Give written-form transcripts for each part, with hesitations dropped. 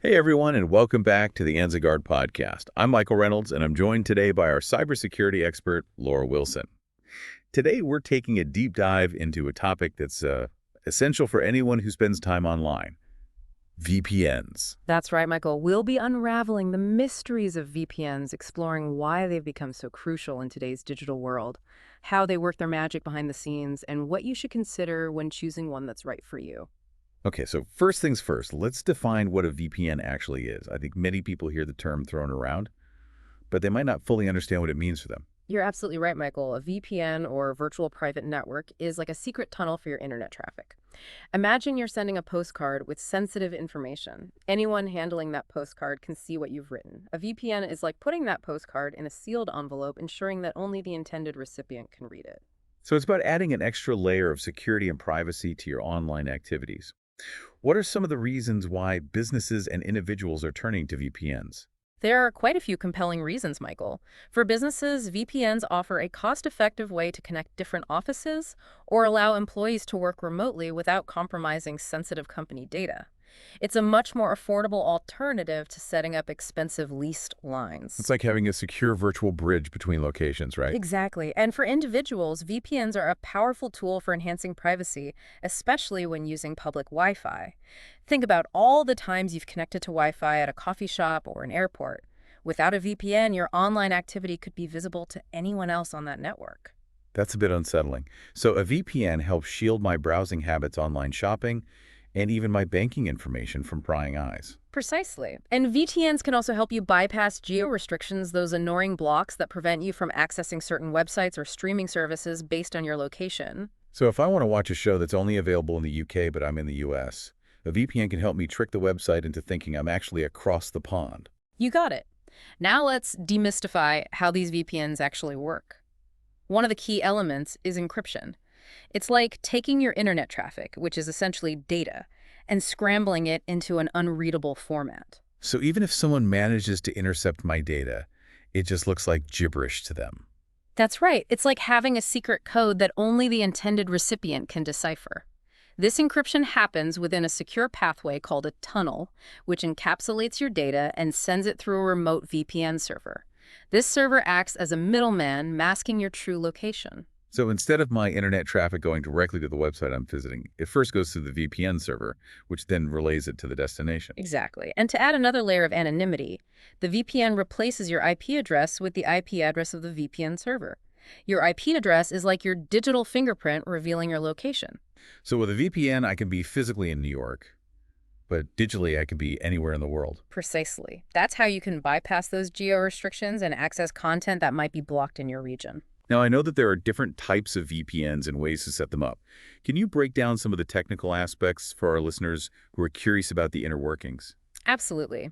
Hey everyone, and welcome back to the AnzenGuard Podcast. I'm Michael Reynolds, and I'm joined today by our cybersecurity expert, Laura Wilson. Today, we're taking a deep dive into a topic that's essential for anyone who spends time online: VPNs. That's right, Michael. We'll be unraveling the mysteries of VPNs, exploring why they've become so crucial in today's digital world, how they work their magic behind the scenes, and what you should consider when choosing one that's right for you. Okay, so first things first, let's define what a VPN actually is. I think many people hear the term thrown around, but they might not fully understand what it means for them. You're absolutely right, Michael. A VPN, or virtual private network, is like a secret tunnel for your internet traffic. Imagine you're sending a postcard with sensitive information. Anyone handling that postcard can see what you've written. A VPN is like putting that postcard in a sealed envelope, ensuring that only the intended recipient can read it. So it's about adding an extra layer of security and privacy to your online activities. What are some of the reasons why businesses and individuals are turning to VPNs? There are quite a few compelling reasons, Michael. For businesses, VPNs offer a cost-effective way to connect different offices or allow employees to work remotely without compromising sensitive company data. It's a much more affordable alternative to setting up expensive leased lines. It's like having a secure virtual bridge between locations, right? Exactly. And for individuals, VPNs are a powerful tool for enhancing privacy, especially when using public Wi-Fi. Think about all the times you've connected to Wi-Fi at a coffee shop or an airport. Without a VPN, your online activity could be visible to anyone else on that network. That's a bit unsettling. So a VPN helps shield my browsing habits, online shopping, and even my banking information from prying eyes. Precisely. And VPNs can also help you bypass geo-restrictions, those annoying blocks that prevent you from accessing certain websites or streaming services based on your location. So if I want to watch a show that's only available in the UK but I'm in the US, a VPN can help me trick the website into thinking I'm actually across the pond. You got it. Now let's demystify how these VPNs actually work. One of the key elements is encryption. It's like taking your internet traffic, which is essentially data, and scrambling it into an unreadable format. So even if someone manages to intercept my data, it just looks like gibberish to them. That's right. It's like having a secret code that only the intended recipient can decipher. This encryption happens within a secure pathway called a tunnel, which encapsulates your data and sends it through a remote VPN server. This server acts as a middleman, masking your true location. So instead of my internet traffic going directly to the website I'm visiting, it first goes to the VPN server, which then relays it to the destination. Exactly. And to add another layer of anonymity, the VPN replaces your IP address with the IP address of the VPN server. Your IP address is like your digital fingerprint revealing your location. So with a VPN, I can be physically in New York, but digitally I can be anywhere in the world. Precisely. That's how you can bypass those geo-restrictions and access content that might be blocked in your region. Now, I know that there are different types of VPNs and ways to set them up. Can you break down some of the technical aspects for our listeners who are curious about the inner workings? Absolutely.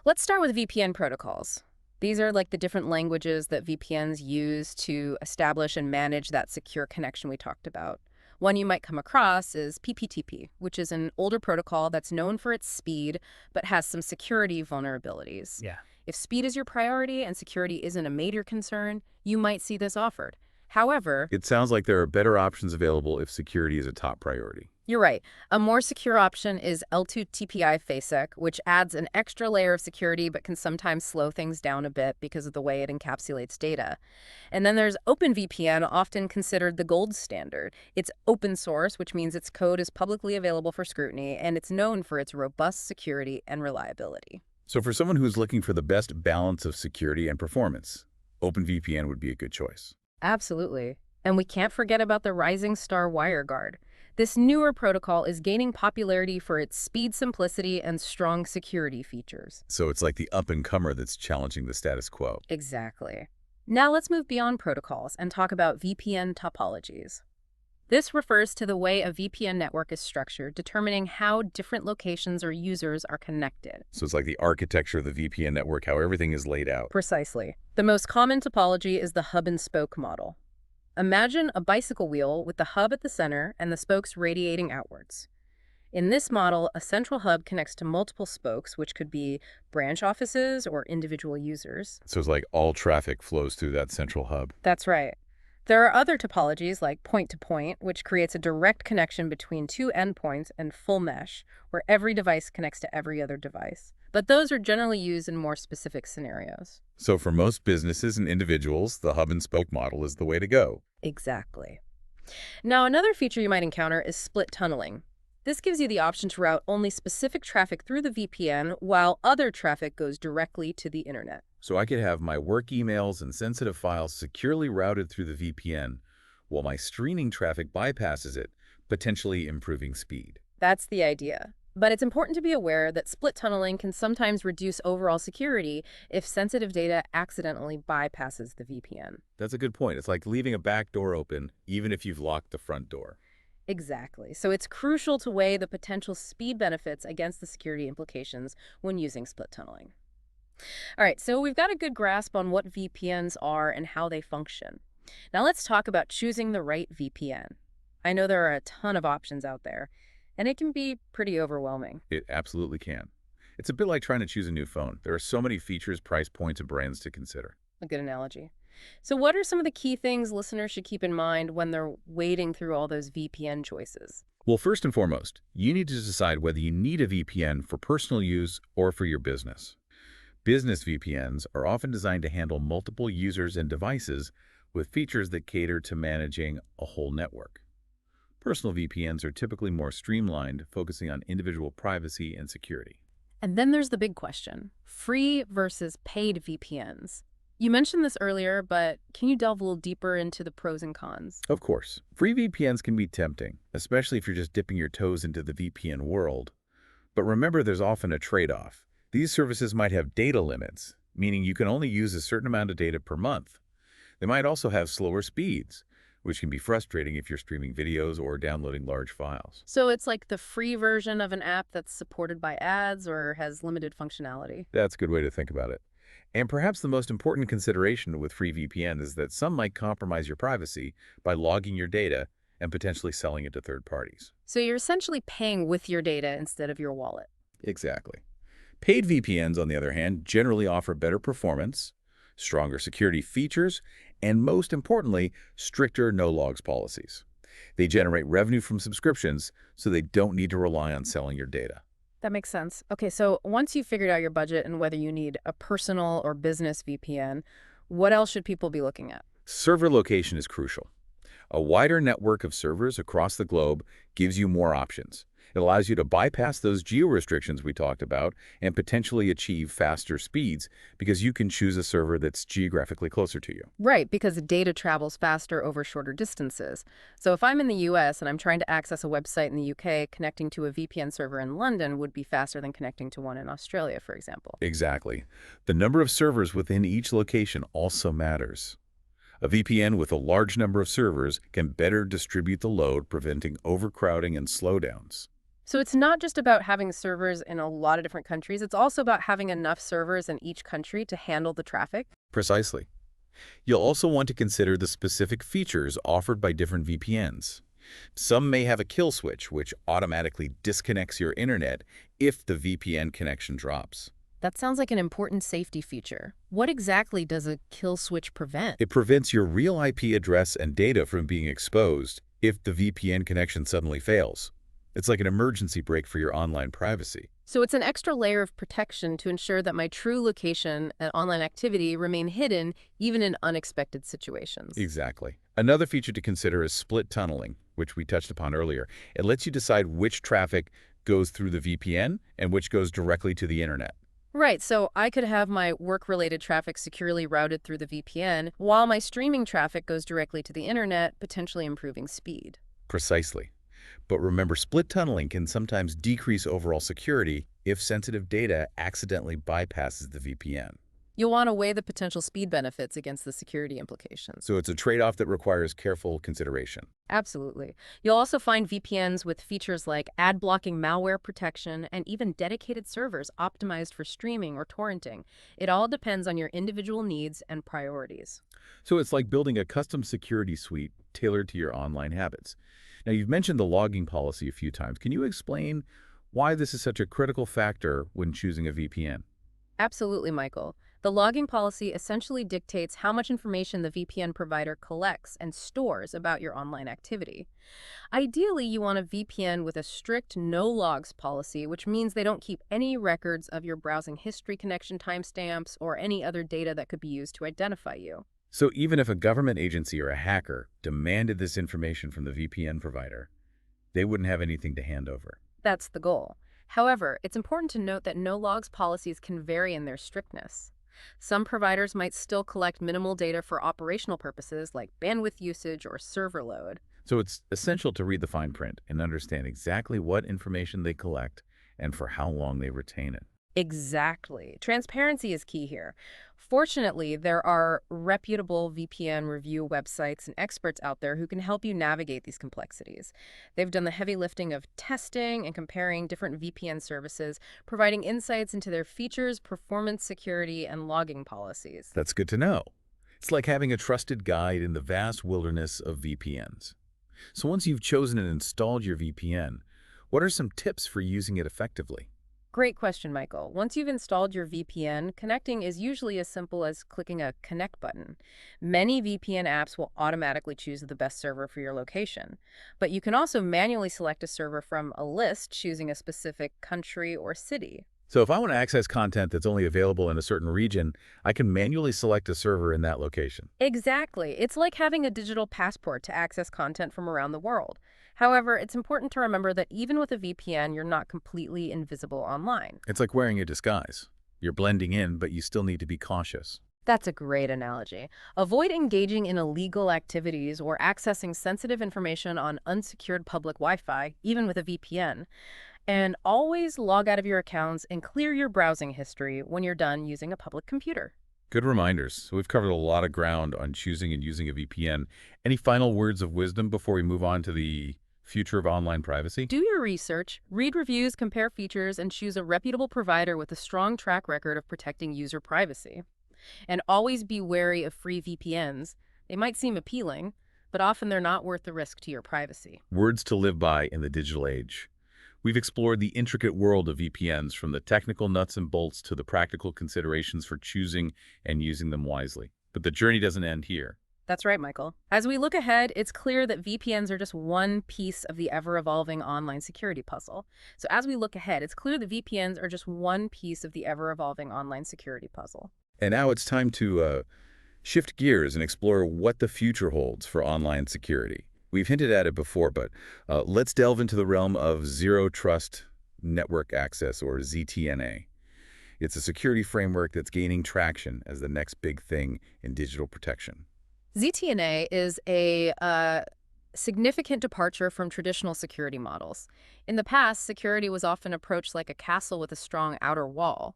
Let's start with VPN protocols. These are like the different languages that VPNs use to establish and manage that secure connection we talked about. One you might come across is PPTP, which is an older protocol that's known for its speed, but has some security vulnerabilities. Yeah. If speed is your priority and security isn't a major concern, you might see this offered. However, It sounds like there are better options available if security is a top priority. you're right. A more secure option is L2TPI FASEC, which adds an extra layer of security but can sometimes slow things down a bit because of the way it encapsulates data. And then there's OpenVPN, often considered the gold standard. It's open source, which means its code is publicly available for scrutiny, and it's known for its robust security and reliability. So for someone who's looking for the best balance of security and performance, OpenVPN would be a good choice. Absolutely. And we can't forget about the rising star WireGuard. This newer protocol is gaining popularity for its speed, simplicity, and strong security features. So it's like the up-and-comer that's challenging the status quo. Exactly. Now let's move beyond protocols and talk about VPN topologies. This refers to the way a VPN network is structured, determining how different locations or users are connected. So it's like the architecture of the VPN network, how everything is laid out. Precisely. The most common topology is the hub and spoke model. Imagine a bicycle wheel with the hub at the center and the spokes radiating outwards. In this model, a central hub connects to multiple spokes, which could be branch offices or individual users. So it's like all traffic flows through that central hub. That's right. There are other topologies like point-to-point, which creates a direct connection between two endpoints, and full mesh, where every device connects to every other device. but those are generally used in more specific scenarios. So for most businesses and individuals, the hub and spoke model is the way to go. Exactly. Now, another feature you might encounter is split tunneling. This gives you the option to route only specific traffic through the VPN while other traffic goes directly to the internet. So I could have my work emails and sensitive files securely routed through the VPN while my streaming traffic bypasses it, potentially improving speed. That's the idea. But it's important to be aware that split tunneling can sometimes reduce overall security if sensitive data accidentally bypasses the VPN. That's a good point. It's like leaving a back door open, even if you've locked the front door. Exactly. So it's crucial to weigh the potential speed benefits against the security implications when using split tunneling. All right, so we've got a good grasp on what VPNs are and how they function. Now let's talk about choosing the right VPN. I know there are a ton of options out there, and it can be pretty overwhelming. It absolutely can. It's a bit like trying to choose a new phone. There are so many features, price points, and brands to consider. A good analogy. So what are some of the key things listeners should keep in mind when they're wading through all those VPN choices? Well, first and foremost, you need to decide whether you need a VPN for personal use or for your business. Business VPNs are often designed to handle multiple users and devices with features that cater to managing a whole network. Personal VPNs are typically more streamlined, focusing on individual privacy and security. And then there's the big question, free versus paid VPNs. You mentioned this earlier, but can you delve a little deeper into the pros and cons? Of course, free VPNs can be tempting, especially if you're just dipping your toes into the VPN world. But remember, there's often a trade-off. These services might have data limits, meaning you can only use a certain amount of data per month. They might also have slower speeds, which can be frustrating if you're streaming videos or downloading large files. So it's like the free version of an app that's supported by ads or has limited functionality. That's a good way to think about it. And perhaps the most important consideration with free VPN is that some might compromise your privacy by logging your data and potentially selling it to third parties. So you're essentially paying with your data instead of your wallet. Exactly. Paid VPNs, on the other hand, generally offer better performance, stronger security features, and most importantly, stricter no-logs policies. They generate revenue from subscriptions, so they don't need to rely on selling your data. That makes sense. Okay, so once you've figured out your budget and whether you need a personal or business VPN, what else should people be looking at? Server location is crucial. A wider network of servers across the globe gives you more options. It allows you to bypass those geo-restrictions we talked about and potentially achieve faster speeds because you can choose a server that's geographically closer to you. Right, because the data travels faster over shorter distances. So if I'm in the US and I'm trying to access a website in the UK, connecting to a VPN server in London would be faster than connecting to one in Australia, for example. Exactly. The number of servers within each location also matters. A VPN with a large number of servers can better distribute the load, preventing overcrowding and slowdowns. So it's not just about having servers in a lot of different countries, it's also about having enough servers in each country to handle the traffic. Precisely. You'll also want to consider the specific features offered by different VPNs. Some may have a kill switch, which automatically disconnects your internet if the VPN connection drops. That sounds like an important safety feature. What exactly does a kill switch prevent? It prevents your real IP address and data from being exposed if the VPN connection suddenly fails. It's like an emergency brake for your online privacy. So it's an extra layer of protection to ensure that my true location and online activity remain hidden even in unexpected situations. Exactly. Another feature to consider is split tunneling, which we touched upon earlier. It lets you decide which traffic goes through the VPN and which goes directly to the internet. Right, so I could have my work-related traffic securely routed through the VPN while my streaming traffic goes directly to the internet, potentially improving speed. Precisely. But remember, split tunneling can sometimes decrease overall security if sensitive data accidentally bypasses the VPN. You'll want to weigh the potential speed benefits against the security implications. So it's a trade-off that requires careful consideration. Absolutely. You'll also find VPNs with features like ad-blocking malware protection and even dedicated servers optimized for streaming or torrenting. It all depends on your individual needs and priorities. So it's like building a custom security suite tailored to your online habits. Now, you've mentioned the logging policy a few times. Can you explain why this is such a critical factor when choosing a VPN? Absolutely, Michael. The logging policy essentially dictates how much information the VPN provider collects and stores about your online activity. Ideally, you want a VPN with a strict no logs policy, which means they don't keep any records of your browsing history, connection timestamps, or any other data that could be used to identify you. So even if a government agency or a hacker demanded this information from the VPN provider, they wouldn't have anything to hand over. That's the goal. However, it's important to note that no logs policies can vary in their strictness. Some providers might still collect minimal data for operational purposes like bandwidth usage or server load. So it's essential to read the fine print and understand exactly what information they collect and for how long they retain it. Exactly. Transparency is key here. Fortunately, there are reputable VPN review websites and experts out there who can help you navigate these complexities. They've done the heavy lifting of testing and comparing different VPN services, providing insights into their features, performance, security, and logging policies. That's good to know. It's like having a trusted guide in the vast wilderness of VPNs. So once you've chosen and installed your VPN, what are some tips for using it effectively? Great question, Michael. Once you've installed your VPN, connecting is usually as simple as clicking a connect button. Many VPN apps will automatically choose the best server for your location, but you can also manually select a server from a list, choosing a specific country or city. So if I want to access content that's only available in a certain region, I can manually select a server in that location. Exactly. It's like having a digital passport to access content from around the world. However, it's important to remember that even with a VPN, you're not completely invisible online. It's like wearing a disguise. You're blending in, but you still need to be cautious. That's a great analogy. Avoid engaging in illegal activities or accessing sensitive information on unsecured public Wi-Fi, even with a VPN. And always log out of your accounts and clear your browsing history when you're done using a public computer. Good reminders. So we've covered a lot of ground on choosing and using a VPN. Any final words of wisdom before we move on to the future of online privacy? Do your research, read reviews, compare features, and choose a reputable provider with a strong track record of protecting user privacy. And always be wary of free VPNs. They might seem appealing, but often they're not worth the risk to your privacy. Words to live by in the digital age. We've explored the intricate world of VPNs, from the technical nuts and bolts to the practical considerations for choosing and using them wisely. But the journey doesn't end here. That's right, Michael. As we look ahead, it's clear that VPNs are just one piece of the ever-evolving online security puzzle. So as we look ahead, it's clear that VPNs are just one piece of the ever-evolving online security puzzle. And now it's time to shift gears and explore what the future holds for online security. We've hinted at it before, but let's delve into the realm of Zero Trust Network Access, or ZTNA. It's a security framework that's gaining traction as the next big thing in digital protection. ZTNA is a significant departure from traditional security models. In the past, security was often approached like a castle with a strong outer wall.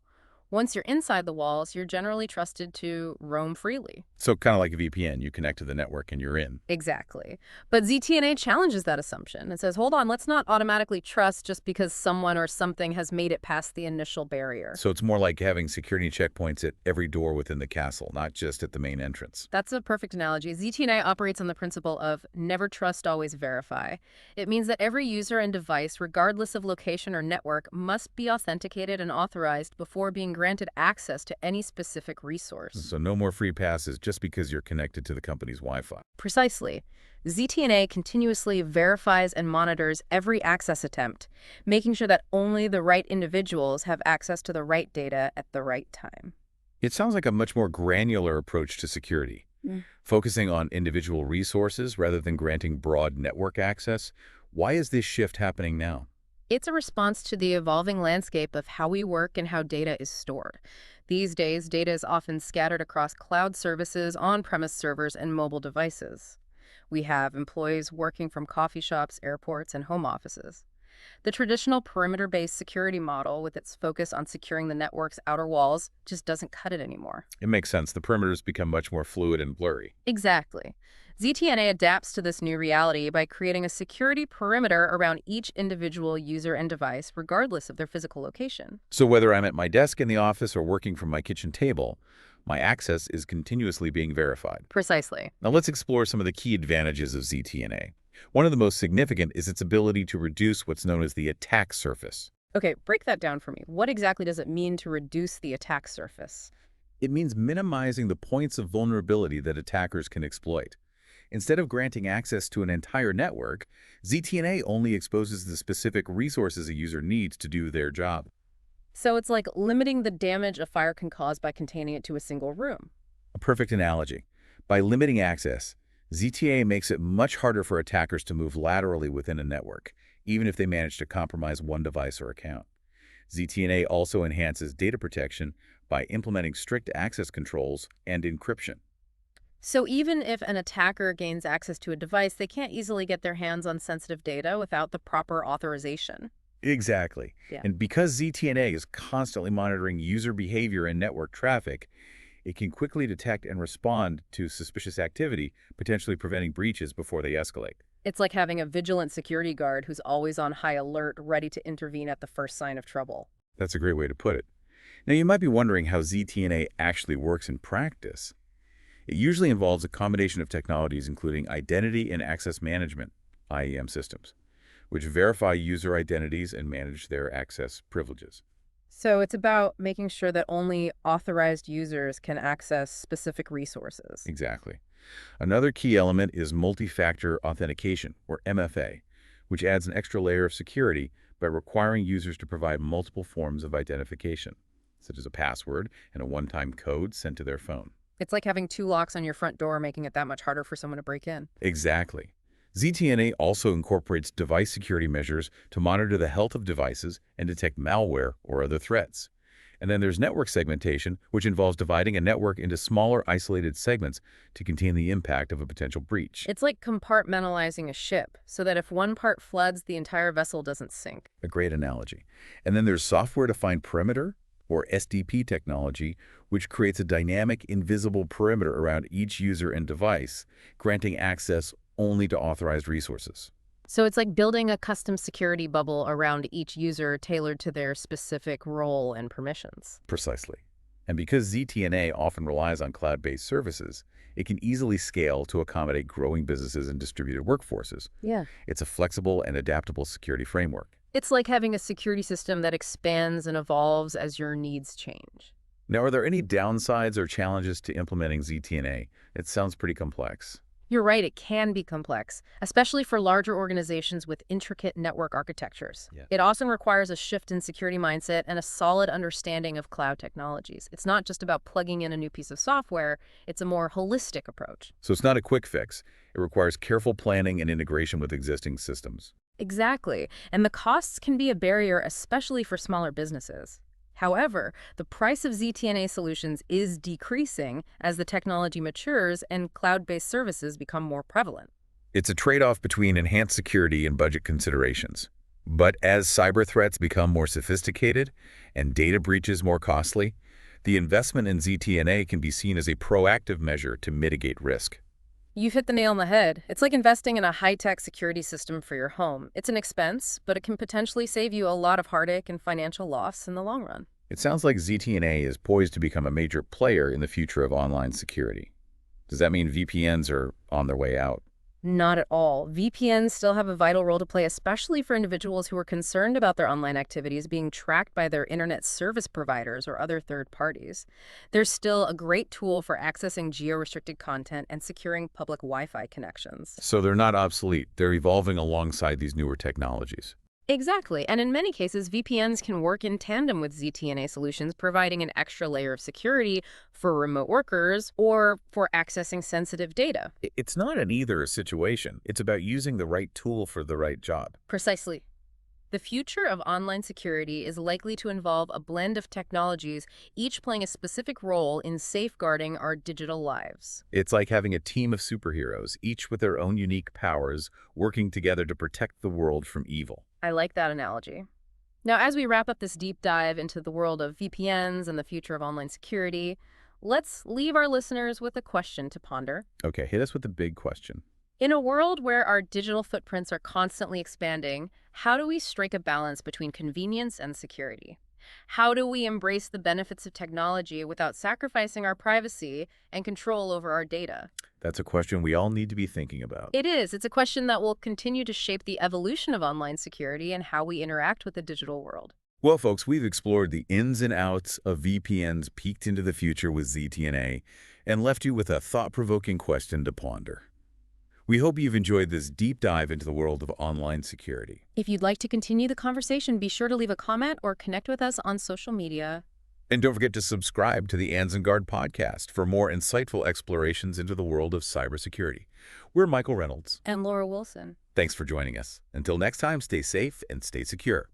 Once you're inside the walls, you're generally trusted to roam freely. So kind of like a VPN, you connect to the network and you're in. Exactly. But ZTNA challenges that assumption. It says, hold on, let's not automatically trust just because someone or something has made it past the initial barrier. So it's more like having security checkpoints at every door within the castle, not just at the main entrance. That's a perfect analogy. ZTNA operates on the principle of never trust, always verify. It means that every user and device, regardless of location or network, must be authenticated and authorized before being granted access to any specific resource. So no more free passes just because you're connected to the company's Wi-Fi. Precisely. ZTNA continuously verifies and monitors every access attempt, making sure that only the right individuals have access to the right data at the right time. It sounds like a much more granular approach to security, focusing on individual resources rather than granting broad network access. Why is this shift happening now? It's a response to the evolving landscape of how we work and how data is stored. These days, data is often scattered across cloud services, on-premise servers, and mobile devices. We have employees working from coffee shops, airports, and home offices. The traditional perimeter-based security model, with its focus on securing the network's outer walls, just doesn't cut it anymore. It makes sense. The perimeters become much more fluid and blurry. Exactly. ZTNA adapts to this new reality by creating a security perimeter around each individual user and device, regardless of their physical location. So whether I'm at my desk in the office or working from my kitchen table, my access is continuously being verified. Precisely. Now let's explore some of the key advantages of ZTNA. One of the most significant is its ability to reduce what's known as the attack surface. Okay, break that down for me. What exactly does it mean to reduce the attack surface? It means minimizing the points of vulnerability that attackers can exploit. Instead of granting access to an entire network, ZTNA only exposes the specific resources a user needs to do their job. So it's like limiting the damage a fire can cause by containing it to a single room. A perfect analogy. By limiting access, ZTNA makes it much harder for attackers to move laterally within a network, even if they manage to compromise one device or account. ZTNA also enhances data protection by implementing strict access controls and encryption. So even if an attacker gains access to a device, they can't easily get their hands on sensitive data without the proper authorization. Exactly. Yeah. And because ZTNA is constantly monitoring user behavior and network traffic, it can quickly detect and respond to suspicious activity, potentially preventing breaches before they escalate. It's like having a vigilant security guard who's always on high alert, ready to intervene at the first sign of trouble. That's a great way to put it. Now, you might be wondering how ZTNA actually works in practice. It usually involves a combination of technologies including identity and access management, IAM systems, which verify user identities and manage their access privileges. So it's about making sure that only authorized users can access specific resources. Exactly. Another key element is multi-factor authentication, or MFA, which adds an extra layer of security by requiring users to provide multiple forms of identification, such as a password and a one-time code sent to their phone. It's like having two locks on your front door, making it that much harder for someone to break in. Exactly. ZTNA also incorporates device security measures to monitor the health of devices and detect malware or other threats. And then there's network segmentation, which involves dividing a network into smaller, isolated segments to contain the impact of a potential breach. It's like compartmentalizing a ship, so that if one part floods, the entire vessel doesn't sink. A great analogy. And then there's software-defined perimeter, or SDP technology, which creates a dynamic, invisible perimeter around each user and device, granting access only to authorized resources. So it's like building a custom security bubble around each user tailored to their specific role and permissions. Precisely. And because ZTNA often relies on cloud-based services, it can easily scale to accommodate growing businesses and distributed workforces. Yeah. It's a flexible and adaptable security framework. It's like having a security system that expands and evolves as your needs change. Now, are there any downsides or challenges to implementing ZTNA? It sounds pretty complex. You're right, it can be complex, especially for larger organizations with intricate network architectures. Yeah. It often requires a shift in security mindset and a solid understanding of cloud technologies. It's not just about plugging in a new piece of software, it's a more holistic approach. So it's not a quick fix. It requires careful planning and integration with existing systems. Exactly, and the costs can be a barrier, especially for smaller businesses. However, the price of ZTNA solutions is decreasing as the technology matures and cloud-based services become more prevalent. It's a trade-off between enhanced security and budget considerations. But as cyber threats become more sophisticated and data breaches more costly, the investment in ZTNA can be seen as a proactive measure to mitigate risk. You've hit the nail on the head. It's like investing in a high-tech security system for your home. It's an expense, but it can potentially save you a lot of heartache and financial loss in the long run. It sounds like ZTNA is poised to become a major player in the future of online security. Does that mean VPNs are on their way out? Not at all. VPNs still have a vital role to play, especially for individuals who are concerned about their online activities being tracked by their internet service providers or other third parties. They're still a great tool for accessing geo-restricted content and securing public Wi-Fi connections. So they're not obsolete. They're evolving alongside these newer technologies. Exactly, and in many cases, VPNs can work in tandem with ZTNA solutions, providing an extra layer of security for remote workers or for accessing sensitive data. It's not an either situation. It's about using the right tool for the right job. Precisely. The future of online security is likely to involve a blend of technologies, each playing a specific role in safeguarding our digital lives. It's like having a team of superheroes, each with their own unique powers, working together to protect the world from evil. I like that analogy. Now, as we wrap up this deep dive into the world of VPNs and the future of online security, let's leave our listeners with a question to ponder. Okay, hit us with the big question. In a world where our digital footprints are constantly expanding, how do we strike a balance between convenience and security? How do we embrace the benefits of technology without sacrificing our privacy and control over our data? That's a question we all need to be thinking about. It is. It's a question that will continue to shape the evolution of online security and how we interact with the digital world. Well, folks, we've explored the ins and outs of VPNs, peeked into the future with ZTNA, and left you with a thought-provoking question to ponder. We hope you've enjoyed this deep dive into the world of online security. If you'd like to continue the conversation, be sure to leave a comment or connect with us on social media. And don't forget to subscribe to the AnzenGuard Podcast for more insightful explorations into the world of cybersecurity. We're Michael Reynolds. And Laura Wilson. Thanks for joining us. Until next time, stay safe and stay secure.